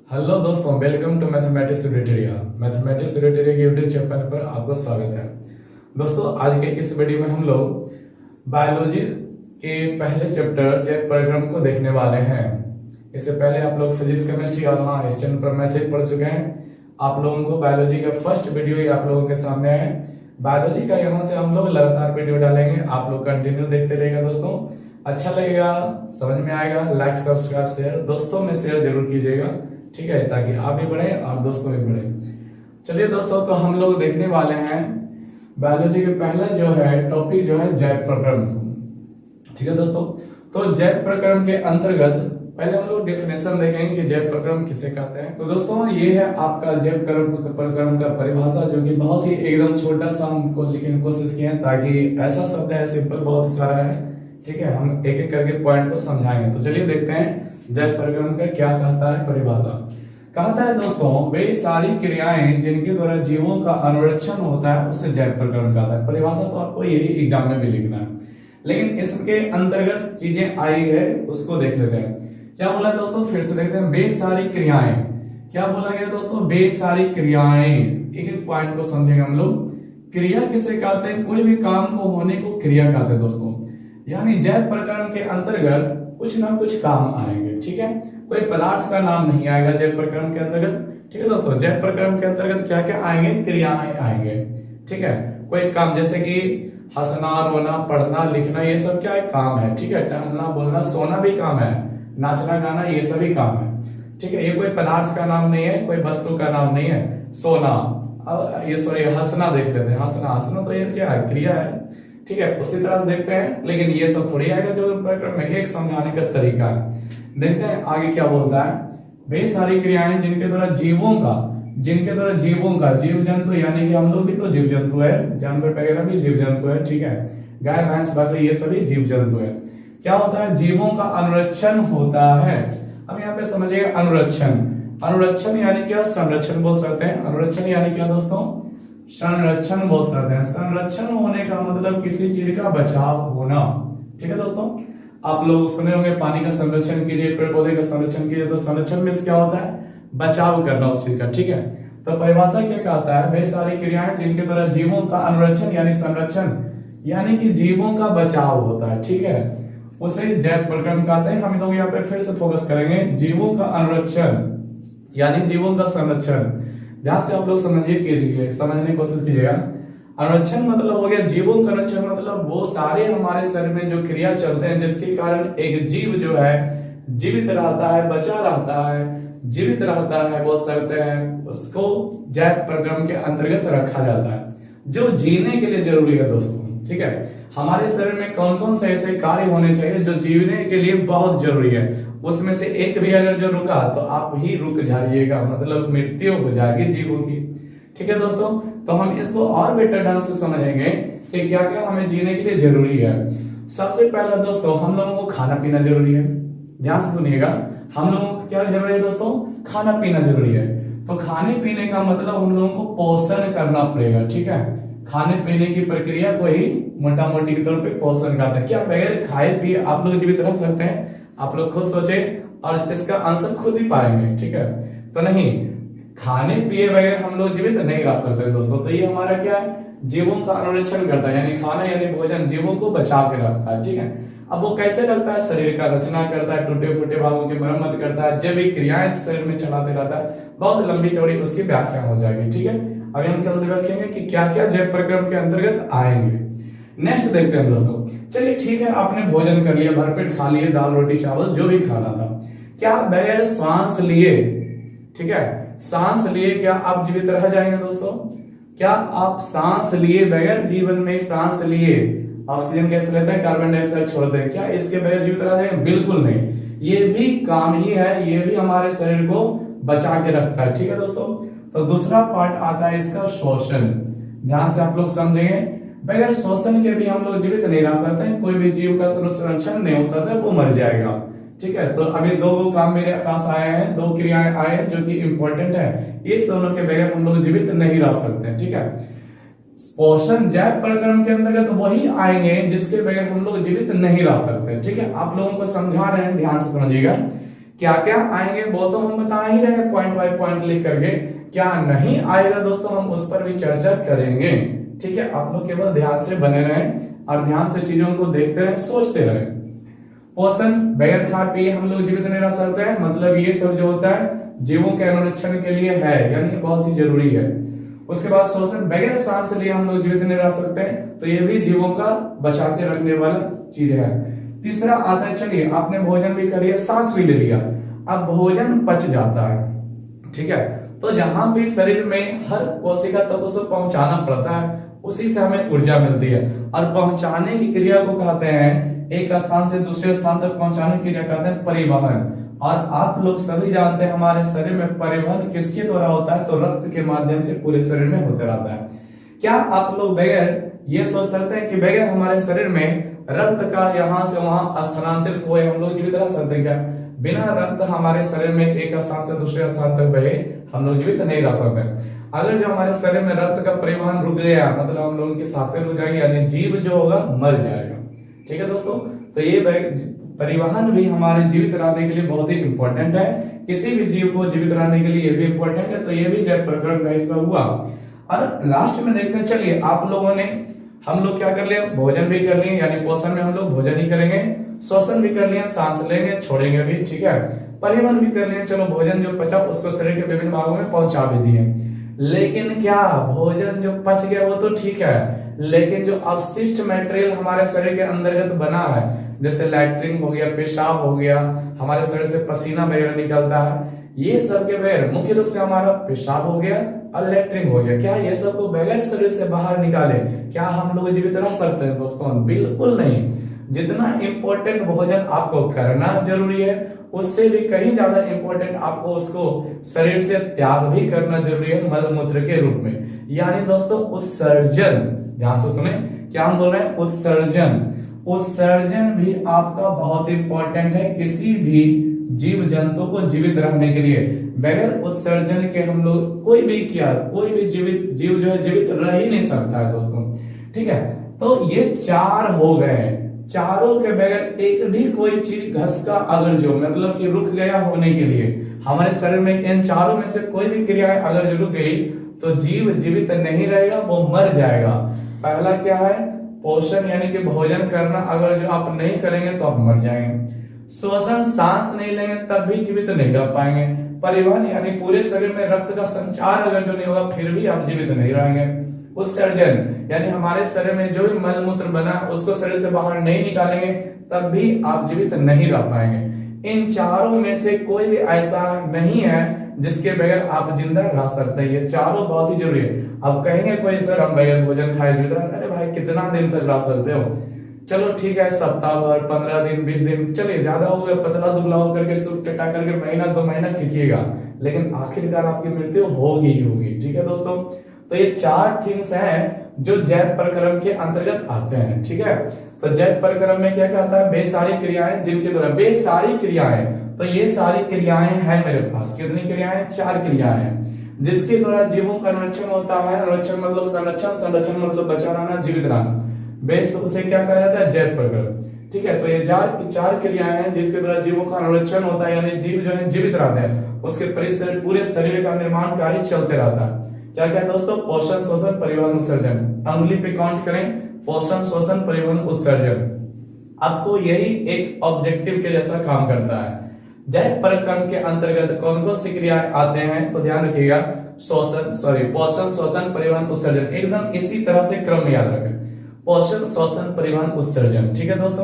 Hello दोस्तों, welcome to mathematics tutorial. Mathematics tutorial के YouTube channel पर आपका स्वागत है। दोस्तों, आज के इस वीडियो में हम लोग बायोलॉजी के पहले चैप्टर जैव प्रक्रम को देखने वाले हैं। इससे पहले आप लोग फिजिक्स, केमिस्ट्री और इस चैनल पर मैथ्स पढ़ चुके हैं। आप लोगों को बायोलॉजी का फर्स्ट वीडियो ही आप लोगों के सामने है। बायोलॉजी का यहाँ से हम लोग लगातार वीडियो डालेंगे, आप लोग कंटिन्यू देखते रहिएगा। दोस्तों, अच्छा लगेगा, समझ में आएगा, लाइक सब्सक्राइब शेयर दोस्तों में शेयर जरूर कीजिएगा, ठीक है, ताकि आप भी बढ़े और दोस्तों भी बढ़े। चलिए दोस्तों, तो हम लोग देखने वाले हैं बायोलॉजी के पहला जो है टॉपिक जो है जैव प्रक्रम। ठीक है दोस्तों, तो जैव प्रक्रम के अंतर्गत पहले हम लोग डेफिनेशन देखेंगे कि जैव प्रक्रम किसे कहते हैं। तो दोस्तों, ये है आपका जैव प्रक्रम का परिभाषा, जो कि बहुत ही एकदम छोटा सा हमको लिखने की कोशिश किए हैं, ताकि ऐसा शब्द है सिंपल बहुत सारा है, ठीक है, हम एक एक करके पॉइंट को समझाएंगे। तो चलिए देखते हैं जैव प्रक्रम का क्या कहता है परिभाषा। कहता है दोस्तों, वे सारी क्रियाएं जिनके द्वारा जीवों का अनुरक्षण होता है उसे जैव प्रक्रम कहता है। परिभाषा तो आपको यही एग्जाम में भी लिखना है, लेकिन इसके अंतर्गत चीजें आई है उसको देख लेते हैं। क्या बोला दोस्तों, फिर से देखते हैं। वे सारी क्रियाएं, क्या बोला गया दोस्तों, वे सारी क्रियाएं। एक एक पॉइंट को समझेंगे हम लोग। क्रिया किसे कहते हैं? कोई भी काम को होने को क्रिया कहते हैं दोस्तों। यानी जैव प्रक्रम के अंतर्गत कुछ ना कुछ काम आएंगे, ठीक है, कोई पदार्थ का नाम नहीं आएगा जैव प्रक्रम के अंतर्गत। ठीक है दोस्तों, जैव प्रक्रम के अंतर्गत क्या क्या आएंगे? क्रियाएं आएंगे, ठीक है, कोई काम, जैसे कि हंसना, रोना, पढ़ना, लिखना, ये सब क्या है? काम है, ठीक है, टहलना, बोलना, सोना भी काम है, नाचना, गाना, ये सभी काम है, ठीक है। ये कोई पदार्थ का नाम नहीं है, कोई वस्तु का नाम नहीं है। सोना, अब ये सॉरी हंसना देख लेते हैं। हंसना, हंसना तो ये क्या है? क्रिया है, ठीक है। उसी तरह से देखते हैं, लेकिन ये सब थोड़ी आएगा जो प्रक्रम में, एक समझाने का तरीका है। देखते हैं आगे क्या बोलता है। वे सारी क्रियाएं जिनके द्वारा जीवों का, जीव जंतु यानी कि हम लोग भी तो जीव जंतु है, जानवर वगैरह भी जीव जंतु है, ठीक है, गाय, भैंस, बकरी, ये सभी जीव जंतु है। क्या होता है? जीवों का अनुरक्षण होता है। अब यहाँ पे समझिएगा, अनुरक्षण यानी क्या? संरक्षण बोल सकते हैं। अनुरक्षण यानी क्या दोस्तों? संरक्षण बोल सकते हैं। संरक्षण होने का मतलब किसी चीज का बचाव होना, ठीक है दोस्तों। आप लोग सुने होंगे पानी का संरक्षण कीजिए, पेड़ पौधे का संरक्षण कीजिए। तो संरक्षण में क्या होता है? बचाव करना उस चीज का, ठीक है। तो परिभाषा क्या कहता है? वे सारी क्रियाएं जिनके द्वारा जीवों का अनुरक्षण यानी संरक्षण यानी कि जीवों का बचाव होता है, ठीक है, उसे जैव प्रक्रम कहते हैं। हम लोग यहाँ पे फिर से फोकस करेंगे, जीवों का अनुरक्षण यानी जीवों का संरक्षण। ध्यान से आप लोग समझने की कोशिश कीजिएगा। अनुरक्षण मतलब हो गया जीवों का रक्षण, मतलब वो सारे हमारे शरीर में जो क्रिया चलते हैं जिसके कारण एक जीव जो है जीवित रहता है, बचा रहता है, जीवित रहता है, बोल सकते हैं, उसको जैव प्रक्रम के अंतर्गत रखा जाता है, जो जीने के लिए जरूरी है दोस्तों, ठीक है। हमारे शरीर में कौन कौन से ऐसे कार्य होने चाहिए जो जीने के लिए बहुत जरूरी है, उसमें से एक भी अगर जो रुका तो आप ही रुक जाइएगा, मतलब मृत्यु हो जाएगी जीवों की, ठीक है दोस्तों। तो हम इसको और बेटर ढंग से समझेंगे कि क्या क्या हमें जीने के लिए जरूरी है। सबसे पहला दोस्तों, हम लोगों को खाना पीना जरूरी है। ध्यान से सुनिएगा, हम लोगों को क्या जरूरी है दोस्तों? खाना पीना जरूरी है। तो खाने पीने का मतलब हम लोगों को पोषण करना पड़ेगा, ठीक है। खाने पीने की प्रक्रिया को ही मोटा मोटी के तौर पे पोषण कहते हैं। क्या बगैर खाए पिए आप लोग जीवित रह सकते हैं? आप लोग खुद सोचे और इसका आंसर खुद ही पाएंगे, ठीक है। तो नहीं, खाने पिए बगैर हम लोग जीवित नहीं रह सकते दोस्तों। तो ये हमारा क्या है? जीवों का अनुरक्षण करता है, यानी खाना यानी भोजन जीवों को बचा के रखता है, ठीक है। अब वो कैसे रखता है? शरीर का रचना करता है, टूटे फूटे भागों की मरम्मत करता है, जैविक क्रियाएं शरीर में चलाते रहता है। बहुत लंबी चौड़ी उसकी व्याख्या हो जाएगी, ठीक है। अभी हम कल देखेंगे कि क्या क्या जैव प्रक्रम के अंतर्गत आएंगे। नेक्स्ट देखते हैं दोस्तों। चलिए ठीक है, आपने भोजन कर लिया, भरपेट खा लिए, दाल रोटी चावल जो भी खाना था, क्या बगैर सांस लिए, ठीक है, सांस लिए क्या आप जीवित रह जाएंगे दोस्तों? क्या आप सांस लिए बगैर, जीवन में सांस लिए ऑक्सीजन गैस लेते हैं, कार्बन डाइऑक्साइड छोड़ते हैं, क्या इसके बगैर जीवित रह जाएंगे? बिल्कुल नहीं। ये भी काम ही है, ये भी हमारे शरीर को बचा के रखता है, ठीक है दोस्तों। तो दूसरा पार्ट आता है इसका शोषण। ध्यान से आप लोग समझेंगे, बगैर शोषण के भी हम लोग जीवित नहीं रह सकते। कोई भी जीव का तो संरक्षण नहीं हो सकता, वो मर जाएगा, ठीक है। तो अभी दो काम मेरे पास आए हैं, दो क्रियाएं आए हैं जो कि इंपॉर्टेंट है। इस दोनों के बगैर हम लोग जीवित नहीं रह सकते, ठीक है। पोषण जैव प्रक्रम के अंतर्गत वही आएंगे जिसके बगैर हम लोग जीवित नहीं रह सकते, ठीक है। आप लोगों को समझा रहे हैं, ध्यान से समझिएगा क्या क्या आएंगे वो तो हम बता ही रहे पॉइंट बाय पॉइंट लिख करके, क्या नहीं आएगा दोस्तों हम उस पर भी चर्चा करेंगे। ठीक है, आप लोग केवल ध्यान से बने रहें और ध्यान से चीजों को देखते रहें, सोचते रहें। पोषण, बगैर खाए पिए हम लोग जीवित नहीं रह सकते हैं, मतलब ये सब जो होता है जीवों के अनुरक्षण के लिए है, यानी बहुत ही जरूरी है। उसके बाद शोषण, बगैर सांस लिए हम लोग जीवित नहीं रह सकते हैं, तो ये भी जीवों का बचा के रखने वाला चीज है। तीसरा आता है, चलिए आपने भोजन भी कर लिया, सांस भी ले लिया, अब भोजन पच जाता है। ठीक है, तो जहां भी शरीर में हर कोशिका तक उसको पहुंचाना पड़ता है, उसी से हमें ऊर्जा मिलती है, और पहुंचाने की क्रिया को कहते हैं, एक स्थान से दूसरे स्थान तक पहुंचाने की क्रिया कहते हैं परिवहन। और आप लोग सभी जानते हैं हमारे शरीर में परिवहन किसके द्वारा होता है, तो रक्त के माध्यम से पूरे शरीर में होते रहता है। क्या आप लोग बगैर ये सोच सकते हैं कि बगैर हमारे शरीर में रक्त का यहाँ से वहां स्थानांतरित हुए हम लोग जीवित रह सकते हैं क्या? बिना रक्त हमारे शरीर में एक स्थान से दूसरे स्थान तक बहे हम लोग जीवित नहीं रह सकते। अगर जो हमारे शरीर में रक्त का परिवहन रुक गया, मतलब हम लोगों की सांसें रुक जाएगी, यानी जीव जो होगा मर जाएगा। ठीक है दोस्तों, तो ये परिवहन भी हमारे जीवित रहने के लिए बहुत ही इंपॉर्टेंट है। किसी भी जीव को जीवित रहने के लिए ये भी इंपॉर्टेंट है, तो ये भी जैव प्रकरण का हिस्सा हुआ। और लास्ट में देखते हैं, चलिए आप लोगों ने, हम लोग क्या कर लिया, भोजन भी कर लिए, यानी पोषण में हम लोग भोजन ही करेंगे, शोषण भी कर लिया, सांस लेंगे छोड़ेंगे भी। ठीक है, परिवहन भी कर लिया, चलो भोजन जो पचा उसको शरीर के विभिन्न भागों में पहुंचा भी दिए। लेकिन क्या भोजन जो पच गया वो तो ठीक है, लेकिन जो अवशिष्ट मटेरियल हमारे शरीर के अंतर्गत बना है, जैसे लैट्रिन हो गया, पेशाब हो गया, हमारे शरीर से पसीना वगैरह निकलता है, ये सब के बगैर, मुख्य रूप से हमारा पेशाब हो गया और लैट्रिन हो गया, क्या ये सब को बगैर शरीर से बाहर निकाले क्या हम लोग जीवित रह सकते हैं दोस्तों? बिल्कुल नहीं। जितना इंपॉर्टेंट भोजन आपको करना जरूरी है, उससे भी कहीं ज्यादा इंपॉर्टेंट आपको उसको शरीर से त्याग भी करना जरूरी है, मल मूत्र के रूप में। यानी दोस्तों उत्सर्जन, ध्यान से सुने, क्या हम बोल रहे हैं? उत्सर्जन। उत्सर्जन भी आपका बहुत इंपॉर्टेंट है किसी भी जीव जंतु को जीवित रहने के लिए। बगैर उत्सर्जन के हम लोग कोई भी जीवित जीव जो है जीवित रह ही नहीं सकता है दोस्तों। ठीक है, तो ये चार हो गए, चारों के बगैर एक भी कोई चीज घस का अगर जो मतलब कि रुक गया होने के लिए, हमारे शरीर में इन चारों में से कोई भी क्रिया अगर जो रुक गई तो जीव जीवित नहीं रहेगा, वो मर जाएगा। पहला क्या है? पोषण, यानी कि भोजन करना अगर जो आप नहीं करेंगे तो आप मर जाएंगे। श्वसन, सांस नहीं लेंगे तब भी जीवित नहीं रह पाएंगे। परिवहन, यानी पूरे शरीर में रक्त का संचार अगर जो नहीं होगा फिर भी आप जीवित नहीं रहेंगे। उत्सर्जन, यानी हमारे शरीर में जो भी मल मूत्र बना उसको शरीर से बाहर नहीं निकालेंगे तब भी आप जीवित नहीं रह पाएंगे। इन चारों में से कोई भी ऐसा नहीं है जिसके बगैर आप जिंदा रह सकते हैं। ये चारों बहुत ही जरूरी है। अब कहेंगे कोई सर हम बगैर भोजन खाए जीवित रह, अरे भाई कितना दिन तक रह सकते हो? चलो ठीक है, सप्ताह भर, 15 दिन, 20 दिन, चलिए ज्यादा हो गया, पतला दुबला होकर के सूट टटा करके महीना 2 महीना खींचिएगा, लेकिन आखिरकार आपकी मृत्यु होगी ही होगी। ठीक है दोस्तों, तो ये 4 थिंग्स हैं जो जैव प्रक्रम के अंतर्गत आते हैं। ठीक है, तो जैव प्रक्रम में क्या कहता है? बेसारी क्रियाएं जिनके द्वारा, बेसारी क्रियाएं, तो ये सारी क्रियाएं हैं मेरे पास। कितनी क्रियाएं? 4 क्रियाएं हैं जिसके द्वारा जीवों का अनुरक्षण होता है। अनुरक्षण मतलब संरक्षण, संरक्षण मतलब बचा रहना, जीवित रहना। बेस उसे क्या कहा जाता है? जैव प्रक्रम। ठीक है, तो ये 4 क्रियाएं हैं जिसके द्वारा जीवों का अनुरक्षण होता है, यानी जीव जो है जीवित रहते हैं, उसके पूरे शरीर का निर्माण कार्य चलते रहता है। क्या क्या दोस्तों? पोषण, शोषण, परिवहन, उत्सर्जन। अंगुली पे काउंट करें, पोषण, शोषण, परिवहन, उत्सर्जन। आपको यही एक ऑब्जेक्टिव के जैसा काम करता है। जैव प्रक्रम के अंतर्गत कौन कौन सी क्रियाएं आते हैं तो ध्यान रखिएगा, पोषण, शोषण, परिवहन, उत्सर्जन, एकदम इसी तरह से क्रम में याद रखें। पोषण, शोषण, परिवहन, उत्सर्जन। ठीक है दोस्तों,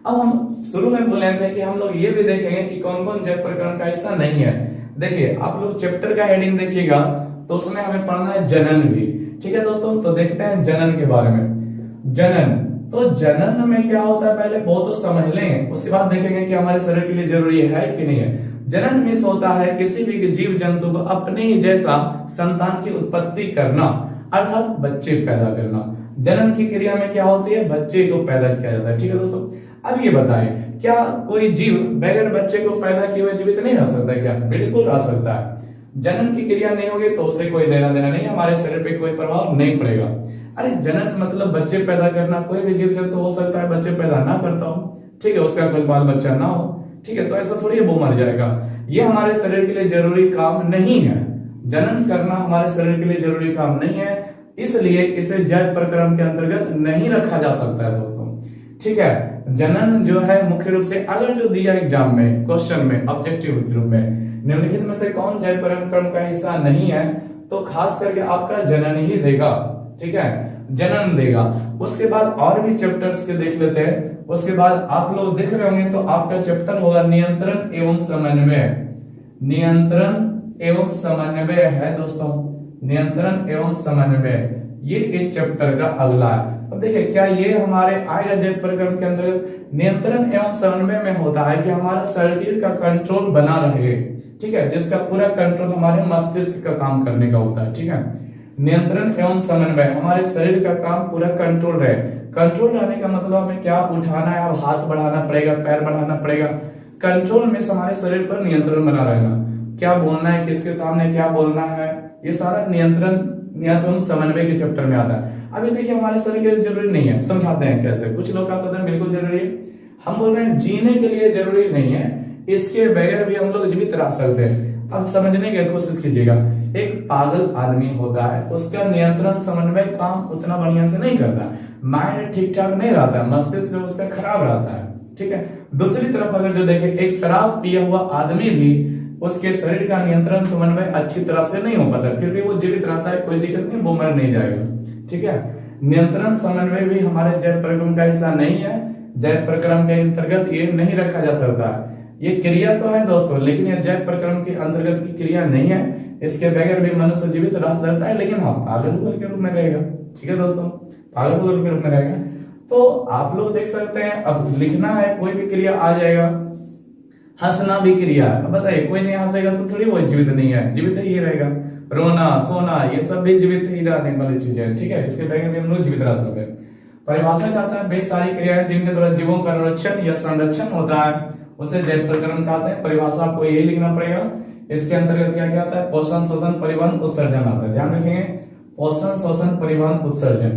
अब हम शुरू में बोले थे कि हम लोग ये भी देखेंगे कि कौन कौन जैव प्रक्रम का हिस्सा नहीं है। देखिए आप लोग चैप्टर का हेडिंग देखिएगा तो उसमें हमें पढ़ना है जनन भी। ठीक है दोस्तों, तो देखते हैं जनन के बारे में। जनन, तो जनन में क्या होता है पहले वो तो समझ लें, उसके बाद देखेंगे कि हमारे शरीर के लिए जरूरी है कि नहीं है। जनन मीन्स होता है किसी भी जीव जंतु को अपने ही जैसा संतान की उत्पत्ति करना, अर्थात बच्चे पैदा करना। जनन की क्रिया में क्या होती है? बच्चे को पैदा किया जाता है। ठीक है दोस्तों, अब ये बताएं क्या कोई जीव बगैर बच्चे को पैदा किए हुए जीवित नहीं रह सकता है क्या? बिल्कुल रह सकता है। जनन की क्रिया नहीं होगी तो उससे कोई लेना देना नहीं, हमारे शरीर पे कोई प्रभाव नहीं पड़ेगा। अरे जनन मतलब बच्चे पैदा करना, कोई भी जीव जंतु हो सकता है बच्चे पैदा ना करता हो, ठीक है, उसका कोई बाल बच्चा ना हो, ठीक है, तो ऐसा थोड़ी है वो मर जाएगा। ये हमारे शरीर के लिए जरूरी काम नहीं है, जनन करना हमारे शरीर के लिए जरूरी काम नहीं है, इसलिए इसे जैव प्रक्रम के अंतर्गत नहीं रखा जा सकता है दोस्तों। ठीक है, जनन जो है मुख्य रूप से अगर जो दिया एग्जाम में क्वेश्चन में ऑब्जेक्टिव के रूप में निम्नलिखित में से कौन जैव प्रक्रम का हिस्सा नहीं है, तो खास करके आपका जनन ही देगा। ठीक है, जनन देगा। उसके बाद और भी चैप्टर्स के देख लेते हैं। उसके बाद आप लोग देख रहे होंगे तो आपका चैप्टर होगा नियंत्रण एवं समन्वय। नियंत्रण एवं समन्वय है दोस्तों, नियंत्रण एवं समन्वय, ये इस चैप्टर का अगला है। अब देखिए क्या ये हमारे आएगा जैव प्रक्रम के अंतर्गत। नियंत्रण एवं समन्वय में होता है कि हमारा शरीर का कंट्रोल बना रहे, ठीक है, जिसका पूरा कंट्रोल हमारे मस्तिष्क का काम करने का होता है। ठीक है, नियंत्रण एवं समन्वय, हमारे शरीर का काम पूरा कंट्रोल रहे। कंट्रोल रहने का मतलब हमें क्या उठाना है, अब हाथ बढ़ाना पड़ेगा, पैर बढ़ाना पड़ेगा, कंट्रोल में हमारे शरीर पर नियंत्रण बना रहना, क्या बोलना है, किसके सामने क्या बोलना है, ये सारा नियंत्रण समन्वय के चैप्टर में आता है। अभी देखिए हमारे शरीर के लिए जरूरी नहीं है, समझाते हैं कैसे। कुछ लोग का साधन बिल्कुल जरूरी है, हम बोल रहे हैं जीने के लिए जरूरी नहीं है, इसके बगैर भी हम लोग जीवित रह सकते हैं। अब समझने की कोशिश कीजिएगा, एक पागल आदमी होता है, उसका नियंत्रण समन्वय काम उतना बढ़िया से नहीं करता, माइंड ठीक ठाक नहीं रहता, मस्तिष्क जो उसका खराब रहता है। ठीक है, दूसरी तरफ अगर जो देखें एक शराब पिया हुआ आदमी भी उसके शरीर का नियंत्रण समन्वय अच्छी तरह से नहीं हो पाता, फिर भी वो जीवित रहता है, कोई दिक्कत नहीं, वो मर नहीं जाएगा। ठीक है, नियंत्रण समन्वय भी हमारे जैव प्रक्रम का हिस्सा नहीं है, जैव प्रक्रम के अंतर्गत ये नहीं रखा जा सकता है। ये क्रिया तो है दोस्तों, लेकिन ये जैव प्रक्रम के अंतर्गत की क्रिया नहीं है, इसके बगैर भी मनुष्य जीवित रह सकता है, लेकिन हाँ पागल के रूप में रहेगा। ठीक है दोस्तों, पागल के रूप में रहेगा। तो आप लोग देख सकते हैं, अब लिखना है कोई भी क्रिया आ जाएगा, हंसना भी क्रिया है। अब बताइए कोई नहीं हंसेगा तो थोड़ी वो जीवित नहीं है, जीवित ही रहेगा। रोना सोना ये सब भी जीवित ही रहने वाली चीजें, ठीक है, इसके बगैर भी हम लोग जीवित रह सकते हैं। परिभाषा कहता है वे सारी क्रियाएं जिनके द्वारा जीवों का रक्षण या संरक्षण होता है उसे जैव प्रक्रम कहते हैं। परिभाषा आपको यही लिखना पड़ेगा। इसके अंतर्गत क्या क्या आता है, पोषण शोषण परिवहन उत्सर्जन आता है, ध्यान रखेंगे, पोषण शोषण परिवहन उत्सर्जन।